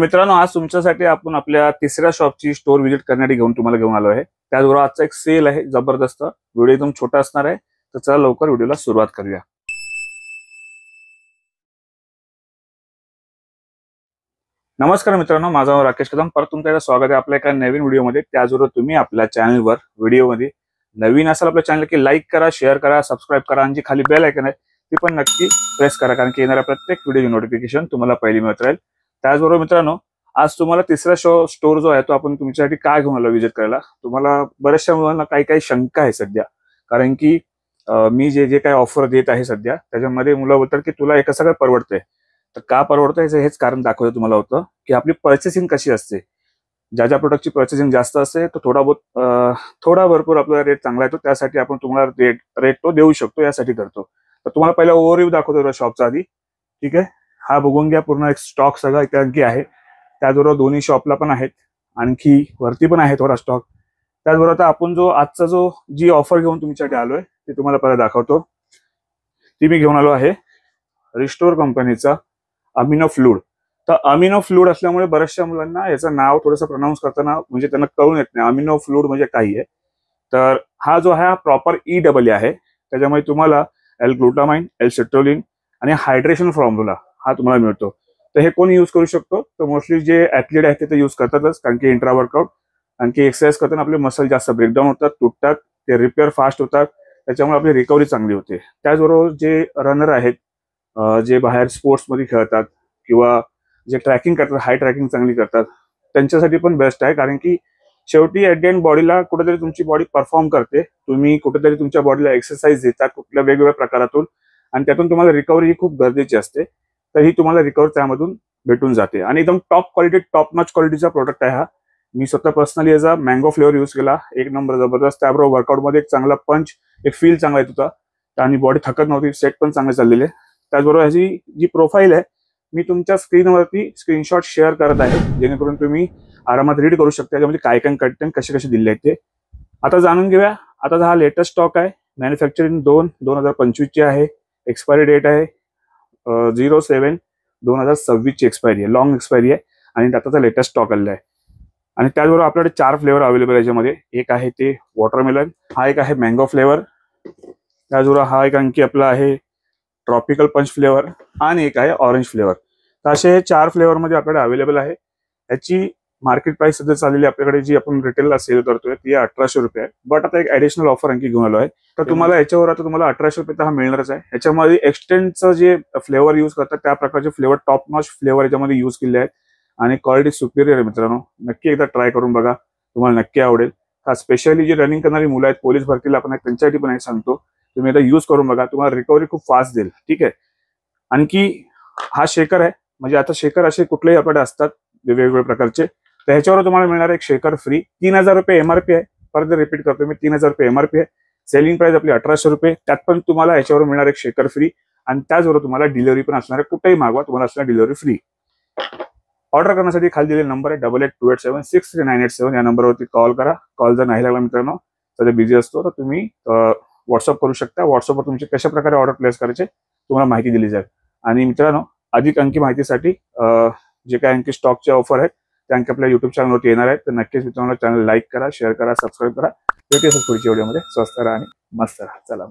मित्रांनो, आज तुमच्यासाठी आपण आपल्या तिसऱ्या शॉपची स्टोर व्हिजिट करण्यासाठी तुम्हाला घेऊन आलो आहे। त्याचबरोबर आजचा एक सेल आहे जबरदस्त। व्हिडिओ एकदम छोटा असणार आहे, तर चला लवकर व्हिडिओला सुरुवात करूया। नमस्कार मित्रांनो, माझा नाव राकेश कदम। परत तुमचं स्वागत आहे आपल्या एका नवीन व्हिडिओमध्ये। त्याचबरोबर तुम्ही आपल्या चॅनलवर व्हिडिओमध्ये नवीन असाल आपल्या चॅनल की लाईक करा, शेअर करा, सबस्क्राईब करा आणि जी खाली बेल आयकॉन आहे ती पण नक्की प्रेस करा, कारण की येणाऱ्या प्रत्येक व्हिडिओची नोटिफिकेशन तुम्हाला पहिली मिळत राहील। त्याचबरोबर मित्रांनो, आज तुम्हाला तिसरा स्टोर जो आहे तो आपण तुमच्यासाठी काय घेऊन आलो व्हिजिट करायला। तुम्हाला बऱ्याचशा मुलांना काही शंका आहे सध्या, कारण की मी जे काही ऑफर देत आहे सध्या त्याच्यामध्ये मुलं बोलतात की तुला हे कसं काय परवडतंय। तर का परवडतंय हेच कारण दाखवतो तुम्हाला होतं की आपली पर्चेसिंग कशी असते। ज्या प्रोडक्टची पर्चेसिंग जास्त असते तो थोडा भरपूर आपला रेट चांगला येतो, त्यासाठी आपण तुम्हाला रेट तो देऊ शकतो, यासाठी करतो। तर तुम्हाला पहिला ओव्हरव्ह्यू दाखवतो शॉपचा आधी, ठीक आहे। हा बघून घ्या, पूर्ण एक स्टॉक सगळा इथे आणखी आहे। त्याचबरोबर दोन्ही शॉपला पण आहेत, आणखी वरती पण आहे थोडा स्टॉक। त्याचबरोबर आता आपण आजचा जी ऑफर घेऊन तुमच्यासाठी आलोय ते तुम्हाला पहिला दाखवतो। ती मी घेऊन आलो आहे रिस्टोर कंपनीचा अमिनो फ्लूड। तर अमिनो फ्लूड असल्यामुळे बऱ्याचशा मुलांना याचं नाव थोडंसं प्रोनाऊन्स करताना म्हणजे त्यांना कळून येत नाही अमिनो फ्लूड म्हणजे काय आहे। तर हा जो आहे हा प्रॉपर EAA आहे। त्याच्यामुळे तुम्हाला L-ग्लुटामाइन, L-सिट्रोलिन आणि हायड्रेशन फॉर्म्युला हा तुम्हाला मिळतो। तर हे कोण यूज करू शकतो, तर मोस्टली जे ऍथलीट आहेत ते यूज करतातच, कारण की इंट्रा वर्कआउट आणखी एक्सरसाइज करताना आपले मसल जास्त ब्रेकडाऊन होतात, तुटतात, ते रिपेअर फास्ट होतात, त्याच्यामुळे आपली रिकव्हरी चांगली होते। त्याचबरोबर जे रनर आहेत, जे बाहेर स्पोर्ट्समध्ये खेळतात किंवा जे ट्रॅकिंग करतात, हाय ट्रॅकिंग चांगली करतात, त्यांच्यासाठी पण बेस्ट आहे। कारण की शेवटी ऍट द एंड बॉडीला कुठेतरी तुमची बॉडी परफॉर्म करते, तुम्ही कुठेतरी तुमच्या बॉडीला एक्सरसाइज देतात कुठल्या वेगवेगळ्या प्रकारातून, आणि त्यातून तुम्हाला रिकव्हरी ही खूप गरजेची असते। तर ही तुम्हाला रिकव्हरी त्यामधून भेटून जाते आणि एकदम टॉप नॉच क्वालिटीचा प्रोडक्ट आहे हा। मी स्वतः पर्सनली याचा मँगो फ्लेवर यूज केला, एक नंबर जबरदस्त। त्याबरोबर वर्कआउटमध्ये एक चांगला पंच, एक फील चांगला येत होता आणि बॉडी थकत नव्हती, सेट पण चांगले चाललेले। त्याचबरोबर ह्याची जी प्रोफाईल आहे मी तुमच्या स्क्रीनवरती स्क्रीनशॉट शेअर करत आहे, जेणेकरून तुम्ही आरामात रीड करू शकता त्याच्यामध्ये काय कंटेंट कसे दिले आहेत ते। आता जाणून घेऊया। आता हा लेटेस्ट स्टॉक आहे, मॅन्युफॅक्चरिंग 2025 ची आहे, एक्सपायरी डेट आहे 07/2026 ची एक्सपायरी आहे, लॉंग एक्सपायरी आहे आणि आताचा लेटेस्ट स्टॉक आलेला आहे। आणि त्याचबरोबर आपल्याकडे 4 फ्लेवर अवेलेबल आहे याच्यामध्ये। एक आहे ते वॉटरमेलन, हा एक आहे मँगो फ्लेवर, त्याचबरोबर हा एक आणखी आपला आहे ट्रॉपिकल पंच फ्लेवर आणि एक आहे ऑरेंज फ्लेवर। तर असे 4 फ्लेवर मध्ये आपल्याकडे अवेलेबल आहे। याची मार्केट प्राइस सध्या चाललेली आपल्याकडे जी आपण रिटेलला सेल करतोय ती 1800 रुपये आहे। बट आता एक ऍडिशनल ऑफर आणखी घेऊन आलो आहे, तर तुम्हाला याच्यावर आता तुम्हाला 1800 रुपये हा मिळणारच आहे। याच्यामध्ये एक्सटेंडचं जे फ्लेवर यूज करतात त्या प्रकारचे फ्लेवर, टॉप नॉच फ्लेवर याच्यामध्ये यूज केले आहेत आणि क्वालिटी सुपिरियर आहे मित्रांनो। नक्की एकदा ट्राय करून बघा, तुम्हाला नक्की आवडेल। हा स्पेशली जे रनिंग करणारी मुलं आहेत, पोलीस भरतीला आपण त्यांच्यासाठी पण एक सांगतो, तुम्ही आता यूज करून बघा, तुम्हाला रिकव्हरी खूप फास्ट देईल, ठीक आहे। आणखी हा शेकर आहे, म्हणजे आता शेकर असे कुठलेही आपल्याकडे असतात वेगवेगळ्या प्रकारचे, तर ह्याच्यावर तुम्हाला मिळणार एक शेकर फ्री। 3000 रुपये MRP आहे, परत रिपीट करतो मी, 3000 रुपये MRP आहे। सेलिंग प्राइस आपली 1800 रुपये, त्यात पण तुम्हाला याच्यावर मिळणार एक शेकर फ्री आणि त्याचबरोबर तुम्हाला डिलिव्हरी पण असणार आहे, कुठेही मागवा तुम्हाला असणार डिलिव्हरी फ्री। ऑर्डर करण्यासाठी खाली दिलेला नंबर आहे 8828763987, या नंबरवरती कॉल करा। कॉल जर नाही लागला मित्रांनो, सध्या बिझी असतो, तर तुम्ही व्हॉट्सअप करू शकता। व्हॉट्सअपवर तुमची कशा प्रकारे ऑर्डर प्लेस करायचे तुम्हाला माहिती दिली जाईल। आणि मित्रांनो, अधिक आणखी माहितीसाठी जे काही आणखी स्टॉकचे ऑफर आहेत ते आणखी आपल्या युट्यूब चॅनलवरती येणार आहेत, तर नक्कीच मित्रांनो चॅनल लाईक करा, शेअर करा, सबस्क्राईब करा। भेटूया पुढच्या व्हिडिओमध्ये। स्वस्त राहा आणि मस्त राहा, चला।